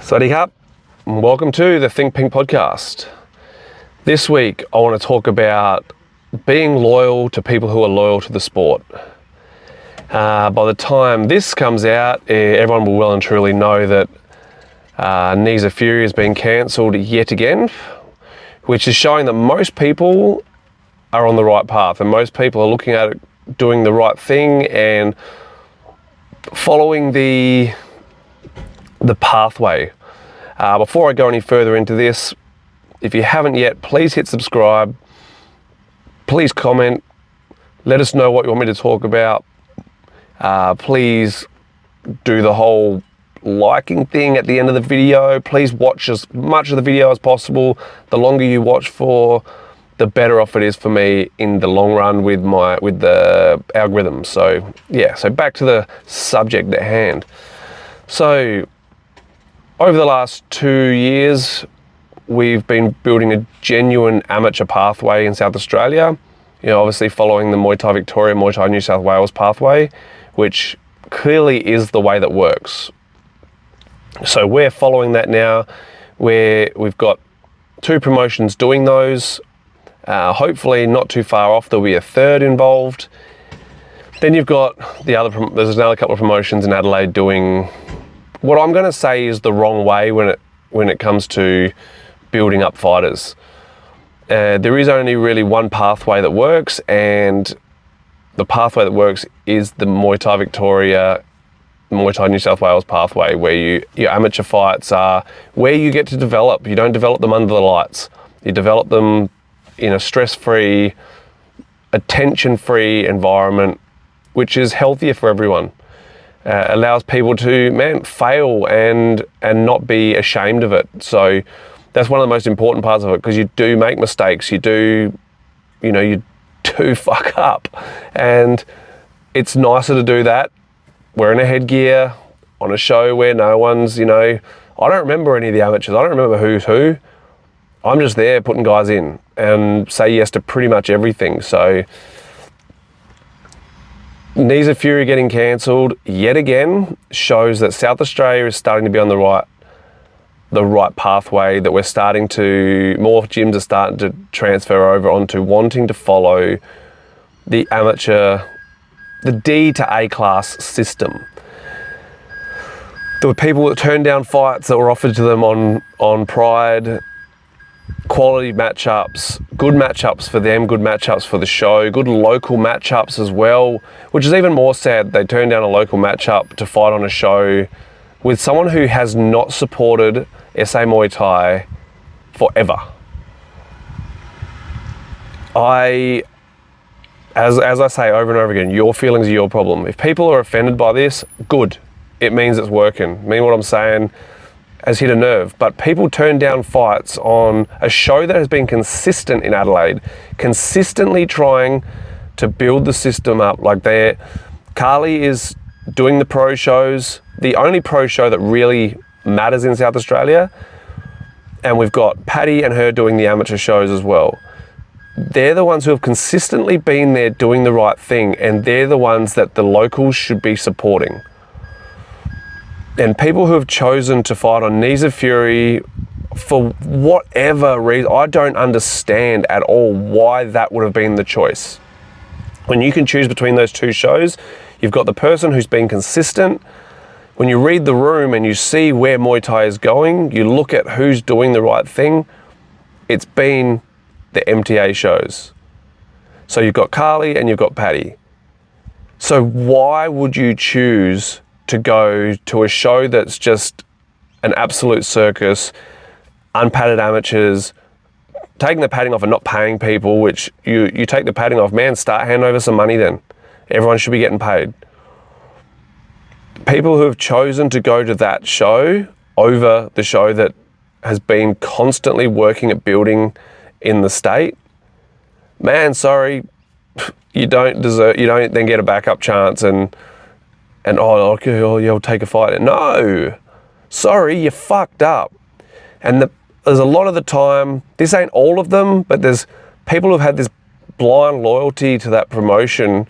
Sawasdee Krap, and welcome to the Think Pink podcast. This week I want to talk about being loyal to people who are loyal to the sport. By the time this comes out, everyone will well and truly know that Knees of Fury has been cancelled yet again, which is showing that most people are on the right path and most people are looking at it, doing the right thing and following the pathway. Before I go any further into this, if you haven't yet, please hit subscribe, please comment, let us know what you want me to talk about. Please do the whole liking thing at the end of the video. Please watch as much of the video as possible. The longer you watch for, the better off it is for me in the long run with the algorithm. So yeah, so back to the subject at hand. So over the last 2 years, we've been building a genuine amateur pathway in South Australia. You know, obviously following the Muay Thai Victoria, Muay Thai New South Wales pathway, which clearly is the way that works. So we're following that now, where we've got 2 promotions doing those. Hopefully not too far off, there'll be a third involved. Then you've got there's another couple of promotions in Adelaide doing what I'm going to say is the wrong way when it comes to building up fighters. There is only really one pathway that works, and the pathway that works is the Muay Thai Victoria, Muay Thai New South Wales pathway, where your amateur fights are where you get to develop. You don't develop them under the lights. You develop them in a stress-free, attention-free environment, which is healthier for everyone. Allows people to fail and not be ashamed of it. So that's one of the most important parts of it, because you do make mistakes, you do fuck up, and it's nicer to do that wearing a headgear on a show where no one's, I don't remember any of the amateurs, I don't remember who's who. I'm just there putting guys in and say yes to pretty much everything. So Knees of Fury getting cancelled yet again shows that South Australia is starting to be on the right pathway, that more gyms are starting to transfer over onto wanting to follow the amateur, the D to A class system. There were people that turned down fights that were offered to them on Pride, quality matchups, good matchups for them, good matchups for the show, good local matchups as well, which is even more sad. They turned down a local matchup to fight on a show with someone who has not supported SA Muay Thai forever. As I say over and over again, your feelings are your problem. If people are offended by this, good. It means it's working. I mean, what I'm saying has hit a nerve. But people turn down fights on a show that has been consistent in Adelaide, consistently trying to build the system up. Carly is doing the pro shows, the only pro show that really matters in South Australia, and we've got Patty and her doing the amateur shows as well. They're the ones who have consistently been there doing the right thing, and they're the ones that the locals should be supporting. And people who have chosen to fight on Knees of Fury for whatever reason, I don't understand at all why that would have been the choice. When you can choose between those 2 shows, you've got the person who's been consistent. When you read the room and you see where Muay Thai is going, you look at who's doing the right thing, it's been the MTA shows. So you've got Carly and you've got Patty. So why would you choose to go to a show that's just an absolute circus, unpadded amateurs, taking the padding off and not paying people, which you take the padding off, hand over some money then. Everyone should be getting paid. People who have chosen to go to that show over the show that has been constantly working at building in the state, sorry, you don't then get a backup chance and you'll take a fight. No, sorry, you fucked up. And there's a lot of the time, this ain't all of them, but there's people who've had this blind loyalty to that promotion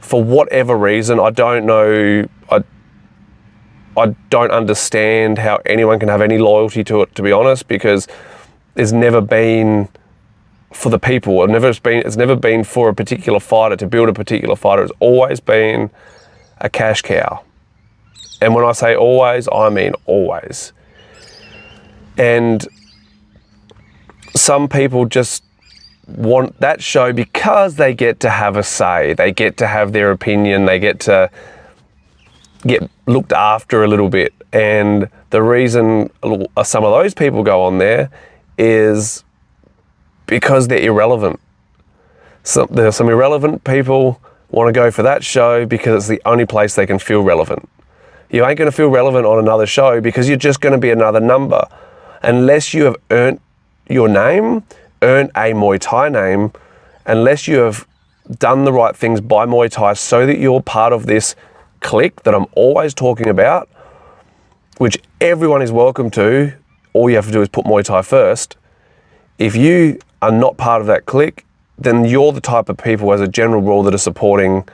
for whatever reason. I don't know. I don't understand how anyone can have any loyalty to it, to be honest, because it's never been for the people. It's never been for a particular fighter, to build a particular fighter. It's always been a cash cow. And when I say always, I mean always. And some people just want that show because they get to have a say, they get to have their opinion, they get to get looked after a little bit. And the reason some of those people go on there is because they're irrelevant. So there's some irrelevant people want to go for that show because it's the only place they can feel relevant. You ain't going to feel relevant on another show because you're just going to be another number. Unless you have earned your name, earned a Muay Thai name, unless you have done the right things by Muay Thai so that you're part of this clique that I'm always talking about, which everyone is welcome to. All you have to do is put Muay Thai first. If you are not part of that clique, then you're the type of people, as a general rule, that are supporting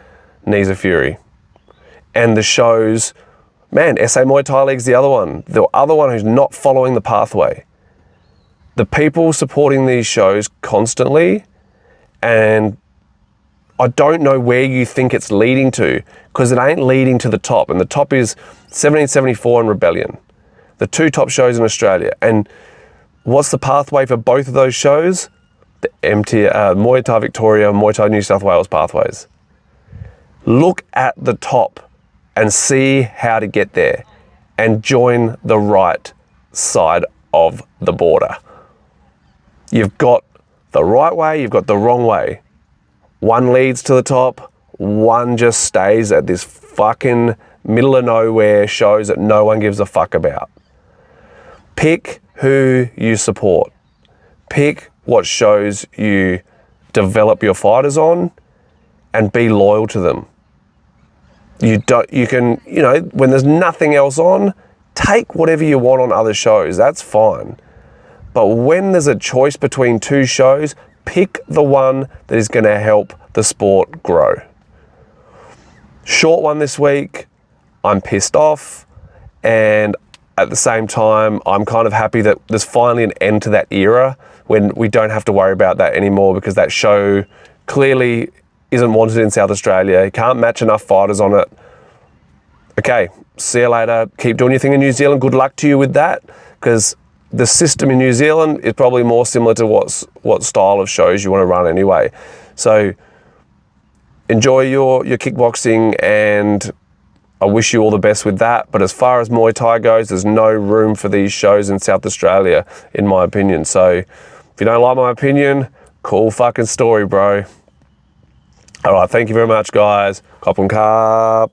Knees of Fury. And the shows, man, SA Muay Thai League's the other one. The other one who's not following the pathway. The people supporting these shows constantly, and I don't know where you think it's leading to, because it ain't leading to the top. And the top is 1774 and Rebellion, the two top shows in Australia. And what's the pathway for both of those shows? The Muay Thai Victoria, Muay Thai New South Wales pathways. Look at the top and see how to get there, and join the right side of the border. You've got the right way, you've got the wrong way. One leads to the top, one just stays at this fucking middle of nowhere shows that no one gives a fuck about. Pick who you support. Pick what shows you develop your fighters on, and be loyal to them. You can, when there's nothing else on, take whatever you want on other shows, that's fine. But when there's a choice between two shows, pick the one that is going to help the sport grow. Short one this week. I'm pissed off, and at the same time, I'm kind of happy that there's finally an end to that era when we don't have to worry about that anymore, because that show clearly isn't wanted in South Australia. You can't match enough fighters on it. Okay, see you later. Keep doing your thing in New Zealand. Good luck to you with that, because the system in New Zealand is probably more similar to what style of shows you want to run anyway. So enjoy your kickboxing, and I wish you all the best with that. But as far as Muay Thai goes, there's no room for these shows in South Australia, in my opinion. So if you don't like my opinion, cool fucking story, bro. All right, thank you very much, guys. Kop and Carp.